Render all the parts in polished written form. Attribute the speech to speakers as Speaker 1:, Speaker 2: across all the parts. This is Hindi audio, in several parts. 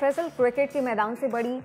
Speaker 1: फैसल क्रिकेट के मैदान से बड़ी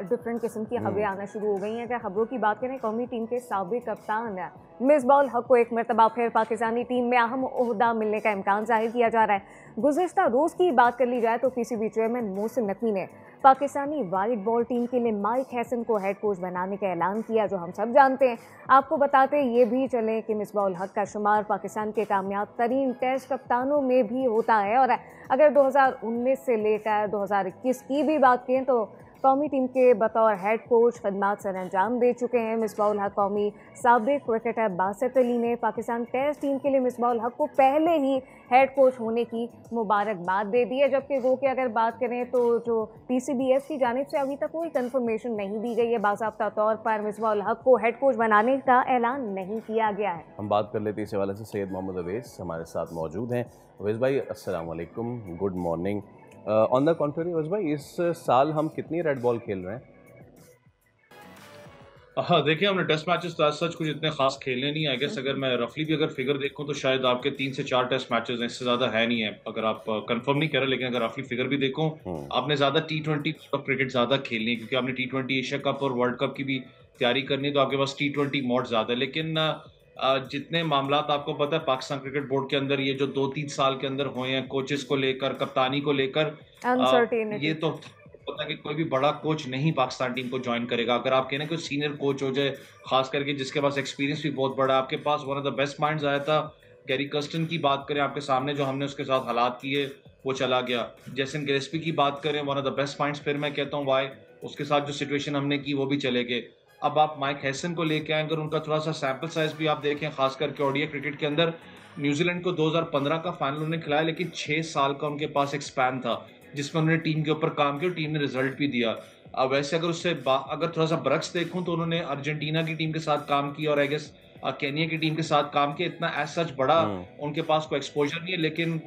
Speaker 1: डिफरेंट किस्म की खबरें आना शुरू हो गई हैं। अगर खबरों की बात करें, कौमी टीम के साबिक कप्तान मिसबाह-उल हक को एक मरतबा फिर पाकिस्तानी टीम में अहम ओहदा मिलने का इम्कान जाहिर किया जा रहा है। गुज़िश्ता रोज़ की बात कर ली जाए तो पीसीबी चेयरमैन मोहसिन नकवी ने पाकिस्तानी वाइट बॉल टीम के लिए माइक हैसन को हेड कोच बनाने का ऐलान किया, जो हम सब जानते हैं। आपको बताते ये भी चलें कि मिसबाह-उल हक का शुमार पाकिस्तान के कामयाब तरीन टेस्ट कप्तानों में भी होता है। और अगर 2019 से लेकर 2021 की भी बात करें तो कौमी टीम के बतौर हेड कोच खदमात सर अंजाम दे चुके हैं। मिसबाह-उल हक कौमी साबिक क्रिकेटर बासित अली ने पाकिस्तान टेस्ट टीम के लिए मिसबाह-उल हक को पहले ही हेड कोच होने की मुबारकबाद दे दी है। जबकि वो की अगर बात करें तो जो पीसीबीएस की जानिब से अभी तक कोई कंफर्मेशन नहीं दी गई है, बाज़ाब्ता तौर पर मिसबाह-उल हक को हेड कोच बनाने का ऐलान नहीं किया गया है।
Speaker 2: हम बात कर लेते हैं इस हवाले से। सैयद मोहम्मद अवैस हमारे साथ मौजूद हैं। अवैस भाई अस्सलाम वालेकुम, good morning. On the contrary Awais भाई, इस साल हम कितनी रेड बॉल खेल रहे हैं?
Speaker 3: हाँ, देखिए हमने टेस्ट मैचेस तो सच कुछ इतने खास खेले नहीं। आई गेस अगर मैं रफली भी अगर फिगर देखूं तो शायद आपके 3 से 4 टेस्ट मैचेस हैं, इससे ज़्यादा है नहीं है। अगर आप कंफर्म नहीं कर रहे, लेकिन अगर रफली फिगर भी देखूं, आपने ज़्यादा T20 क्रिकेट ज़्यादा खेलनी है, क्योंकि आपने T20 एशिया कप और वर्ल्ड कप की भी तैयारी करनी है, तो आपके पास T20 मोड ज़्यादा है। लेकिन जितने मामला आपको पता है पाकिस्तान क्रिकेट बोर्ड के अंदर ये जो 2-3 साल के अंदर हुए हैं, कोचेस को लेकर, कप्तानी को लेकर, ये तो पता है कि कोई भी बड़ा कोच नहीं पाकिस्तान टीम को ज्वाइन करेगा। अगर आप कहना कोई सीनियर कोच हो जाए, खास करके जिसके पास एक्सपीरियंस भी बहुत बड़ा है, आपके पास one of the best minds आया था गैरी कर्स्टन की बात करें आपके सामने, जो हमने उसके साथ हालात किए वो चला गया। जेसन गिलेस्पी की बात करें, one of the best minds, फिर मैं कहता हूँ वाई, उसके साथ जो सिचुएशन हमने की वो भी चले गए। अब आप माइक हैसन को लेके आए, अगर उनका थोड़ा सा सैंपल साइज भी आप देखें, खास करके ओडीआई क्रिकेट के अंदर न्यूजीलैंड को 2015 का फाइनल उन्होंने खिलाया, लेकिन 6 साल का उनके पास एक स्पैन था जिसमें उन्होंने टीम के ऊपर काम किया, टीम ने रिजल्ट भी दिया। अब वैसे अगर उससे अगर थोड़ा सा बरक्स देखूं तो उन्होंने अर्जेंटीना की टीम के साथ काम किया और आई गेस केनिया की टीम के साथ काम किया। इतना एज सच बड़ा उनके पास कोई एक्सपोजर नहीं है, लेकिन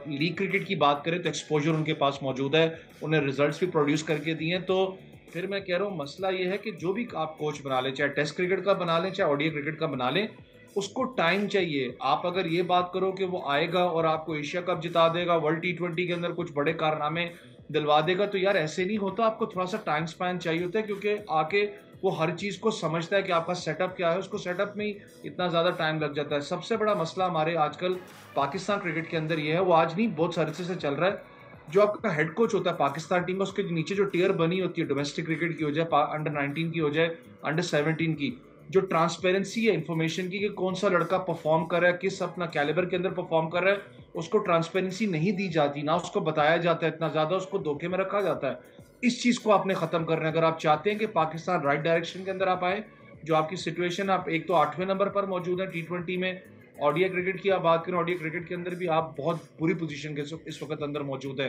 Speaker 3: लीग क्रिकेट की बात करें तो एक्सपोजर उनके पास मौजूद है, उन्हें रिजल्ट्स भी प्रोड्यूस करके दिए हैं। तो फिर मैं कह रहा हूँ मसला ये है कि जो भी आप कोच बना लें, चाहे टेस्ट क्रिकेट का बना लें चाहे ओडीआई क्रिकेट का बना लें, उसको टाइम चाहिए। आप अगर ये बात करो कि वो आएगा और आपको एशिया कप जिता देगा, वर्ल्ड T20 के अंदर कुछ बड़े कारनामे दिलवा देगा, तो यार ऐसे नहीं होता। आपको थोड़ा सा टाइम स्पैन चाहिए होता है, क्योंकि आके वो हर चीज़ को समझता है कि आपका सेटअप क्या है, उसको सेटअप में ही इतना ज़्यादा टाइम लग जाता है। सबसे बड़ा मसला हमारे आजकल पाकिस्तान क्रिकेट के अंदर ये है, वो आज नहीं बहुत अरसे से चल रहा है, जो आपका हेड कोच होता है पाकिस्तान टीम में, उसके नीचे जो टियर बनी होती है, डोमेस्टिक क्रिकेट की हो जाए, अंडर 19 की हो जाए, अंडर 17 की, जो ट्रांसपेरेंसी है इन्फॉर्मेशन की कि कौन सा लड़का परफॉर्म कर रहा है, किस अपना कैलिबर के अंदर परफॉर्म कर रहा है, उसको ट्रांसपेरेंसी नहीं दी जाती, ना उसको बताया जाता है, इतना ज़्यादा उसको धोखे में रखा जाता है। इस चीज़ को आपने ख़त्म करना है अगर आप चाहते हैं कि पाकिस्तान राइट डायरेक्शन के अंदर आप आए। जो आपकी सिचुएशन, आप एक तो 8वें नंबर पर मौजूद है T20 में, ओडीआई क्रिकेट की आप बात करें, ओडीआई क्रिकेट के अंदर भी आप बहुत बुरी पोजीशन के इस वक्त अंदर मौजूद है।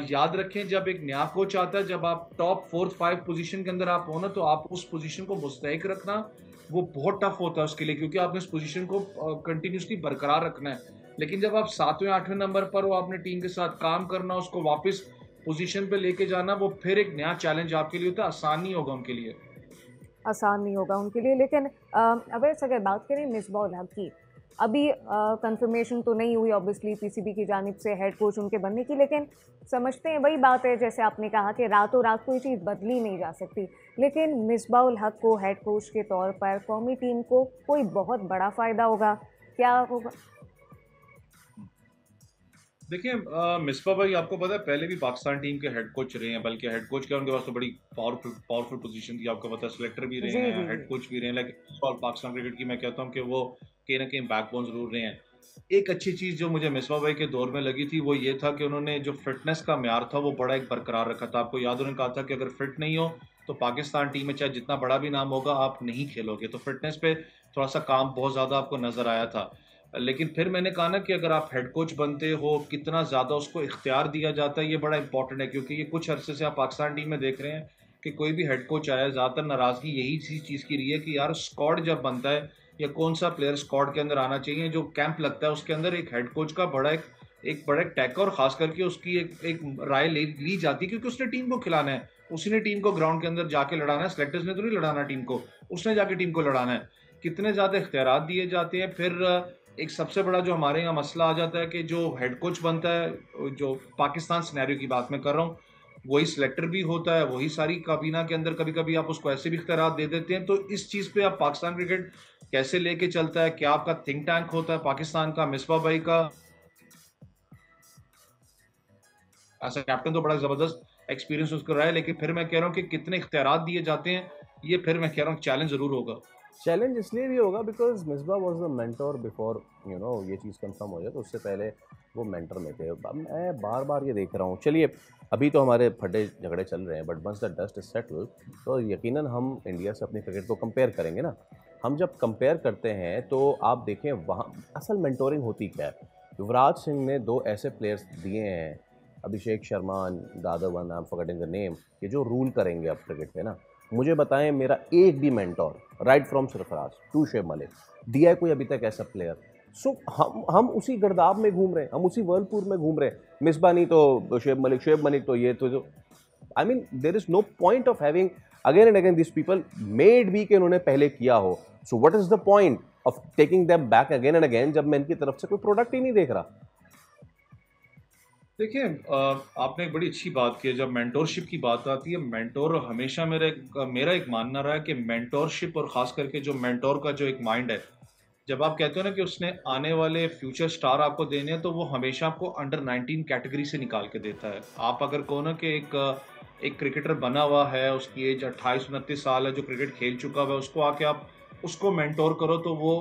Speaker 3: याद रखें, जब एक नया कोच आता है, जब आप टॉप 4-5 पोजीशन के अंदर आप हो ना, तो आप उस पोजीशन को मुस्तैक रखना वो बहुत टफ होता है उसके लिए, क्योंकि आपने उस पोजीशन को कंटिन्यूसली बरकरार रखना है। लेकिन जब आप 7वें-8वें नंबर पर हो, आपने टीम के साथ काम करना, उसको वापस पोजीशन पे लेके जाना, वो फिर एक नया चैलेंज आपके लिए होता है। आसान नहीं होगा उनके लिए,
Speaker 1: आसान नहीं होगा उनके लिए। लेकिन अवैस, अगर बात करें मिसबाह-उल हक की, अभी कंफर्मेशन तो नहीं हुई ऑब्वियसली पीसीबी की जानिब से हेड कोच उनके बनने की, लेकिन समझते हैं वही बात है जैसे आपने कहा कि रातों रात कोई चीज़ बदली नहीं जा सकती। लेकिन मिसबाह-उल हक को हेड कोच के तौर पर कौमी टीम को कोई बहुत बड़ा फ़ायदा होगा, क्या होगा?
Speaker 3: देखिए मिसबा भाई, आपको पता है पहले भी पाकिस्तान टीम के हेड कोच रहे हैं, बल्कि हेड कोच क्या, उनके पास तो बड़ी पावरफुल पोजीशन थी। आपको पता है सिलेक्टर भी रहे
Speaker 1: जी
Speaker 3: हैं,
Speaker 1: जी
Speaker 3: हेड
Speaker 1: जी।
Speaker 3: कोच भी रहे हैं, लेकिन पाकिस्तान क्रिकेट की मैं कहता हूँ कि वो कहीं ना कहीं बैकबोन जरूर रहे हैं। एक अच्छी चीज़ जो मुझे मिसबा भाई के दौर में लगी थी वो ये था कि उन्होंने जो फिटनेस का म्यार था वो बड़ा एक बरकरार रखा था। आपको याद, उन्होंने कहा था कि अगर फिट नहीं हो तो पाकिस्तान टीम में चाहे जितना बड़ा भी नाम होगा आप नहीं खेलोगे। तो फिटनेस पे थोड़ा सा काम बहुत ज़्यादा आपको नजर आया था। लेकिन फिर मैंने कहा ना कि अगर आप हेड कोच बनते हो, कितना ज़्यादा उसको इख्तियार दिया जाता है, ये बड़ा इंपॉर्टेंट है। क्योंकि ये कुछ अरसे से आप पाकिस्तान टीम में देख रहे हैं कि कोई भी हेड कोच आया, ज़्यादातर नाराज़गी यही चीज़ की रही है कि यार स्क्वाड जब बनता है या कौन सा प्लेयर स्क्वाड के अंदर आना चाहिए, जो कैंप लगता है उसके अंदर एक हेड कोच का बड़ा एक टैक, और खास करके उसकी एक राय ली जाती है, क्योंकि उसने टीम को खिलाना है, उसी ने टीम को ग्राउंड के अंदर जाके लड़ाना है। सेलेक्टर्स ने तो नहीं लड़ाना टीम को, उसने जाके टीम को लड़ाना है। कितने ज़्यादा इख्तियारात दिए जाते हैं। फिर एक सबसे बड़ा जो हमारे यहाँ मसला आ जाता है कि जो हेड कोच बनता है, जो पाकिस्तान सिनेरियो की बात मैं कर रहा हूँ, वही सिलेक्टर भी होता है, वही सारी काबीना के अंदर कभी कभी आप उसको ऐसे भी इख्तियारात दे देते हैं। तो इस चीज़ पे आप पाकिस्तान क्रिकेट कैसे लेके चलता है, क्या आपका थिंक टैंक होता है पाकिस्तान का, मिसबा भाई का एज कैप्टन तो बड़ा ज़बरदस्त एक्सपीरियंस उसको रहा है, लेकिन फिर मैं कह रहा हूँ कि कितने इख्तियारात दिए जाते हैं, ये फिर मैं कह रहा हूँ चैलेंज ज़रूर होगा।
Speaker 2: चैलेंज इसलिए भी होगा because Misbah was the mentor before ये चीज़ कंफर्म हो जाए, तो उससे पहले वो मेंटर में थे। अब मैं बार बार ये देख रहा हूँ। चलिए, अभी तो हमारे फटे झगड़े चल रहे हैं, but once the dust is settle तो यकीनन हम इंडिया से अपनी क्रिकेट को कंपेयर करेंगे ना। हम जब कंपेयर करते हैं तो आप देखें वहाँ असल मेंटोरिंग होती क्या है। युवराज सिंह ने 2 ऐसे प्लेयर्स दिए हैं, Abhishek Sharma, the other one I am forgetting the name, ये जो रूल करेंगे अब क्रिकेट में ना। मुझे बताएं मेरा एक भी mentor right from Sarfaraz to Shoaib Malik दिया है कोई अभी तक ऐसा प्लेयर? सो हम उसी गर्दाब में घूम रहे हैं, हम उसी वर्लपुर में घूम रहे हैं। मिसबा नहीं तो शुएब मलिक तो ये तो I mean there is no point of having again and again this people made be के उन्होंने पहले किया हो। So what is the point of taking them back again and again जब मैं इनकी तरफ से कोई प्रोडक्ट ही नहीं देख रहा।
Speaker 3: देखिए, आपने एक बड़ी अच्छी बात की है। जब मेंटोरशिप की बात आती है, मेंटोर हमेशा मेरा एक मानना रहा है कि मेंटोरशिप और ख़ास करके जो मेंटोर का जो एक माइंड है, जब आप कहते हो ना कि उसने आने वाले फ्यूचर स्टार आपको देने हैं, तो वो हमेशा आपको अंडर 19 कैटेगरी से निकाल के देता है। आप अगर कहो ना कि एक क्रिकेटर बना हुआ है, उसकी एज 28-29 साल है, जो क्रिकेट खेल चुका हुआ है, उसको आके आप उसको मेंटोर करो, तो वो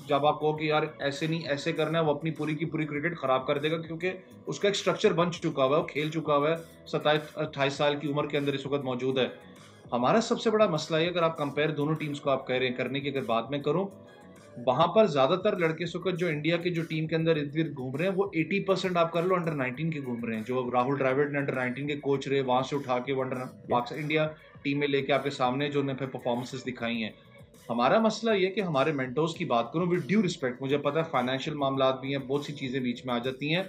Speaker 3: जब आप कहो कि यार ऐसे नहीं ऐसे करना है, वो अपनी पूरी की पूरी क्रिकेट ख़राब कर देगा, क्योंकि उसका एक स्ट्रक्चर बन चुका हुआ है, वो खेल चुका हुआ है, 27-28 साल की उम्र के अंदर इस वक्त मौजूद है। हमारा सबसे बड़ा मसला ये, अगर आप कंपेयर दोनों टीम्स को आप कह रहे हैं करने की अगर बात मैं करूँ, वहां पर ज्यादातर लड़के इस वक्त जो इंडिया के जो टीम के अंदर इर्द गिर्द घूम रहे हैं, वो 80% आप कर लो अंडर 19 के घूम रहे हैं। जो राहुल द्रविड़ ने अंडर 19 के कोच रहे, वहां से उठा के वो अंडर पाकिस्तान इंडिया टीम में लेके आपके सामने जो उन्होंने परफॉर्मेंसेस दिखाई हैं। हमारा मसला ये कि हमारे मेंटोर्स की बात करूं, विद ड्यू रिस्पेक्ट, मुझे पता है फाइनेंशियल मामला भी हैं, बहुत सी चीजें बीच में आ जाती हैं।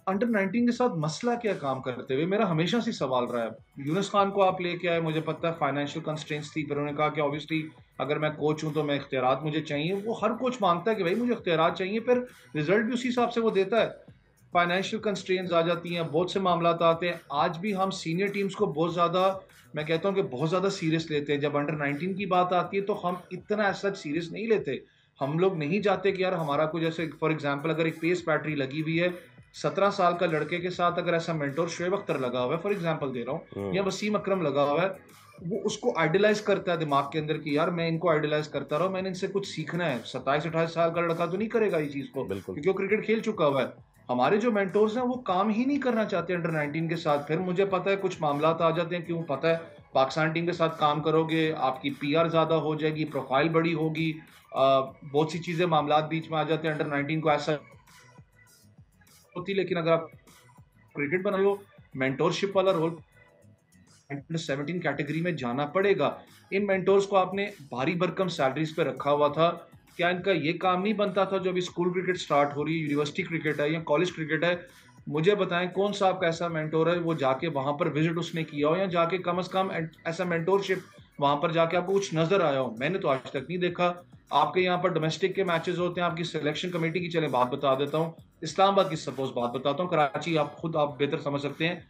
Speaker 3: अंडर 19 के साथ मसला क्या काम करते हुए मेरा हमेशा से सवाल रहा है। यूनुस खान को आप लेके आए, मुझे पता है फाइनेंशियल कंस्ट्रेंट्स थी, फिर उन्होंने कहा कि ऑब्वियसली अगर मैं कोच हूं तो मैं इख्तियारात मुझे चाहिए। वो हर कोच मांगता है कि भाई मुझे इख्तियारात चाहिए, फिर रिजल्ट भी उसी हिसाब से वो देता है। फाइनेंशियल कंस्ट्रेंट्स आ जाती हैं, बहुत से मामला आते हैं। आज भी हम सीनियर टीम्स को बहुत ज़्यादा, मैं कहता हूँ कि बहुत ज़्यादा सीरियस लेते हैं। जब अंडर 19 की बात आती है तो हम इतना ऐसा सीरियस नहीं लेते। हम लोग नहीं चाहते कि यार हमारा कोई, जैसे फॉर एग्जांपल अगर एक पेस बैटरी लगी हुई है 17 साल का लड़के के साथ, अगर ऐसा मेंटोर शुएब अख्तर लगा हुआ है, फॉर एग्जांपल दे रहा हूँ, या वसीम अकरम लगा हुआ है, वो उसको आइडलाइज करता है दिमाग के अंदर कि यार मैं इनको आइडलाइज करता रहा हूँ, मैंने इनसे कुछ सीखना है। 27-28 साल का लड़का तो नहीं करेगा ये चीज़ को, क्योंकि वो क्रिकेट खेल चुका हुआ है। हमारे जो मेंटोर्स हैं वो काम ही नहीं करना चाहते अंडर 19 के साथ। फिर मुझे पता है कुछ मामला आ जाते हैं, क्यों पता है, पाकिस्तान टीम के साथ काम करोगे, आपकी पीआर ज़्यादा हो जाएगी, प्रोफाइल बड़ी होगी, बहुत सी चीज़ें मामला बीच में आ जाते हैं। अंडर 19 को ऐसा होती, लेकिन अगर आप क्रिकेट बना लो, मेंटोरशिप वाला रोल अंडर 17 कैटेगरी में जाना पड़ेगा। इन मेंटोर्स को आपने भारी भरकम सैलरीज पे रखा हुआ था, क्या इनका ये काम नहीं बनता था? जो अभी स्कूल क्रिकेट स्टार्ट हो रही है, यूनिवर्सिटी क्रिकेट है या कॉलेज क्रिकेट है, मुझे बताएं कौन सा आपका ऐसा मेंटोर है वो जाके वहां पर विजिट उसने किया हो, या जाके कम से कम ऐसा मेंटोरशिप वहां पर जाके आपको कुछ नजर आया हो? मैंने तो आज तक नहीं देखा। आपके यहाँ पर डोमेस्टिक के मैचेस होते हैं, आपकी सिलेक्शन कमेटी की, चले बात बता देता हूँ, इस्लामाबाद की सपोज बात बताता हूँ, कराची आप खुद आप बेहतर समझ सकते हैं।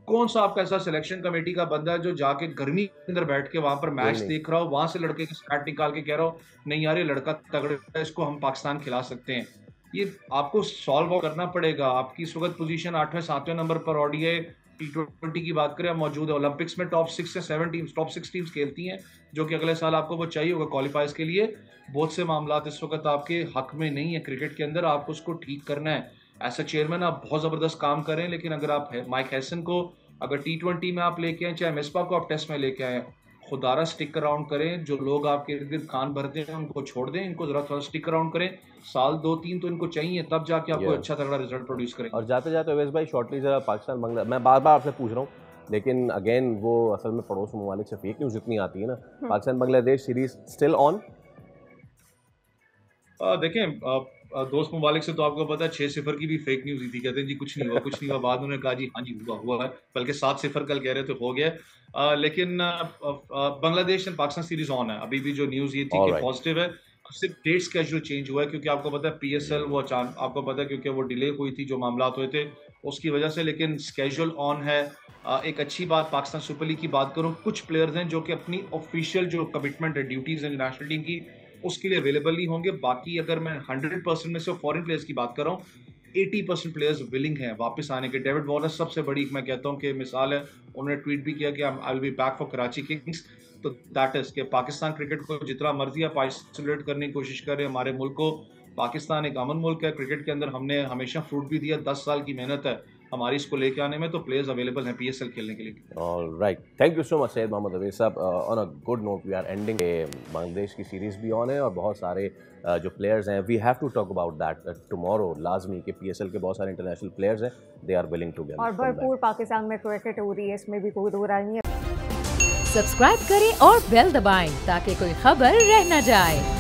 Speaker 3: कौन सा आपका ऐसा सिलेक्शन कमेटी का बंदा है जो जाके गर्मी के अंदर बैठ के वहां पर मैच देख रहा हो, वहां से लड़के के स्टार्ट निकाल के कह रहा हो नहीं यार ये लड़का तगड़ा है, इसको हम पाकिस्तान खिला सकते हैं? ये आपको सॉल्व करना पड़ेगा। आपकी इस वक्त पोजीशन 8वें-7वें नंबर पर ओडीआई T20 की बात करें मौजूद है। ओलंपिक्स में टॉप 6 से 7 टीम्स, टॉप 6 टीम्स खेलती हैं, जो कि अगले साल आपको वो चाहिए होगा क्वालिफाइज के लिए। बहुत से मामला इस वक्त आपके हक में नहीं है क्रिकेट के अंदर, आपको उसको ठीक करना है। ऐसा चेयरमैन आप बहुत ज़बरदस्त काम करें, लेकिन अगर आप माइक हैसन को अगर T20 में आप लेके आए, चाहे मिसबा को आप टेस्ट में लेके आए, खुदारा स्टिक अराउंड करें। जो लोग आपके इर्द गिर्द खान भरते हैं उनको छोड़ दें, इनको जरा थोड़ा स्टिक अराउंड करें, साल 2-3 तो इनको चाहिए, तब जाके आपको अच्छा तगड़ा रिजल्ट प्रोड्यूस करें।
Speaker 2: और जाते जाते अवैस भाई शॉर्टली जरा पाकिस्तान बांग्ला, मैं बार बार आपसे पूछ रहा हूँ, लेकिन अगेन वो असल में पड़ोस ममालिक से फेक न्यूज़ इतनी आती है ना। Pakistan Bangladesh series still on?
Speaker 3: देखें, दोस्त ममालिक से तो आपको पता है 6-0 की भी फेक न्यूज़ ही थी, कहते हैं जी कुछ नहीं हुआ, कुछ नहीं हुआ। बाद उन्होंने कहा जी हाँ जी हुआ है, बल्कि 7-0 कल कह रहे थे हो गया। लेकिन Bangladesh and Pakistan series on है। अभी भी जो न्यूज़ ये थी कि पॉजिटिव है, सिर्फ डेट स्केड्यूल चेंज हुआ है, क्योंकि आपको पता है PSL वो अचानक, आपको पता है क्योंकि वो डिले हुई थी, जो मामला हुए थे उसकी वजह से, लेकिन स्केड्यूल ऑन है। एक अच्छी बात पाकिस्तान सुपर लीग की बात करूं, कुछ प्लेयर्स हैं जो कि अपनी ऑफिशियल जो कमिटमेंट है, ड्यूटीज है नेशनल टीम की, उसके लिए अवेलेबल नहीं होंगे। बाकी अगर मैं 100% में से फॉरेन प्लेयर्स की बात कर रहा हूँ, 80% प्लेयर्स विलिंग हैं वापस आने के। डेविड वॉर्नर सबसे बड़ी मैं कहता हूँ कि मिसाल है, उन्होंने ट्वीट भी किया कि I will be back for Karachi Kings. तो दैट इज कि पाकिस्तान क्रिकेट को जितना मर्जी आप आइसोलेट करने की कोशिश करें, हमारे मुल्क को, पाकिस्तान एक अमन मुल्क है क्रिकेट के अंदर, हमने हमेशा फ्रूट भी दिया। 10 साल की मेहनत है हमारी इसको लेके आने में, तो प्लेयर्स अवेलेबल हैं PSL खेलने के लिए।
Speaker 2: All right. Thank you so much, Syed Mohammad Aweys साहब. On a good note, we are ending Bangladesh की सीरीज भी ऑन है और बहुत सारे जो प्लेयर्स हैं, we have to talk about that tomorrow लाजमी कि PSL के बहुत सारे इंटरनेशनल प्लेयर्स हैं, दे आर विलिंग टू
Speaker 1: और भरपूर पाकिस्तान में क्रिकेट हो रही है, इसमें भी कोई दो राय नहीं है।
Speaker 4: सब्सक्राइब करें और बेल दबाएं ताकि कोई खबर रह न जाए।